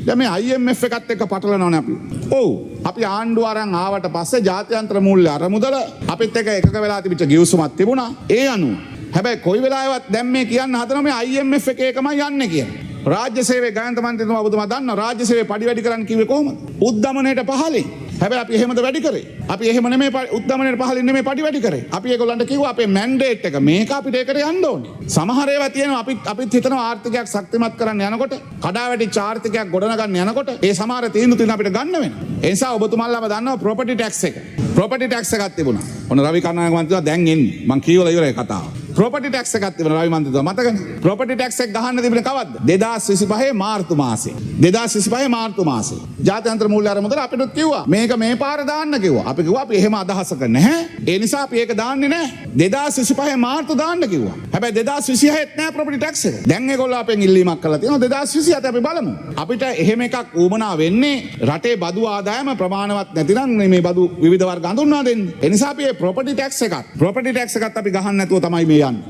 දැන් මේ IMF එකත් එක්ක පටලනවනේ අපි. ඔව්. අපි ආණ්ඩුව අරන් ආවට පස්සේ ජාත්‍යන්තර මූල්‍ය අරමුදල අපිත් එක්ක එකක වෙලා තිබිච්ච ගිවිසුමක් තිබුණා. ඒ අනුව හැබැයි කොයි වෙලාවෙවත් දැන් මේ කියන්න හදන මේ IMF එකේ එකමයි යන්නේ කියලා. රාජ්‍ය සේවයේ ගායන්ත මන්ත්‍රීතුමා ඔබතුමා දන්නවා රාජ්‍ය සේවයේ පඩි වැඩි කරන්න කිව්වේ කොහොමද? උද්දමනයට පහලින්. හැබැයි අපි එහෙමද වැඩි කරේ? අපි එහෙම නෙමෙයි උද්දමනයට පහලින් නෙමෙයි පඩි වැඩි කරේ. අපි ඒගොල්ලන්ට කිව්වා අපේ මැන්ඩේට් එක මේක අපිට ඒකට යන්න ඕනේ. සමහර ඒවා තියෙනවා අපිත් හිතනවා ආර්ථිකයක් ශක්තිමත් කරන්න යනකොට කඩාවැටිච්ච ආර්ථිකයක් ගොඩනගන්න යනකොට ඒ සමහර තීන්දුව තියෙන අපිට ගන්න වෙනවා. ඒ නිසා ඔබතුමාලාම දන්නවා ප්‍රොපර්ටි ටැක්ස් එක. ප්‍රොපර්ටි ටැක්ස් එකක් තිබුණා. ඔන්න රවි කරුණානායක මන්ත්‍රීතුමා දැන් එන්නේ. මං කියවලා ඉවරයි කතාව. ප්‍රොපර්ටි ටැක්ස් එකක් තිබුණා රවි මන්ත්‍රීතුමා මතකනේ. ප්‍රොපර්ටි ටැක්ස් එක ගහන්න තිබුණේ කවද්ද? 2025 මාර්තු මාසේ. 2025 මාර්තු මාසේ. ජාත්‍යන්තර මූල්‍ය අරමුදල අපිට කිව්වා මේක මේ පාර දාන්න කිව්වා. අපි කිව්වා අපි එහෙම අදහසක නැහැ. ඒ නිසා අපි ඒක දාන්නේ නැහැ. 2025 මාර්තු දාන්න කිව්වා. හැබැයි 2026 නෑ ප්‍රොපර්ටි ටැක්ස් එක. දැන් ඒගොල්ලෝ අපෙන් ඉල්ලීමක් කරලා තියෙනවා 2027 අපි බලමු. අපිට එහෙම එකක් ඌමනා වෙන්නේ රටේ බදු ආදායම ප්‍රමාණවත් නැතිනම් මේ බදු විවිධ වර්ග හඳුන්වා දෙන්නේ. ඒ නිසා අපි මේ ප්‍රොපර්ටි ටැක්ස් එකත් අපි ගහන්න නැතුව තමයි මේ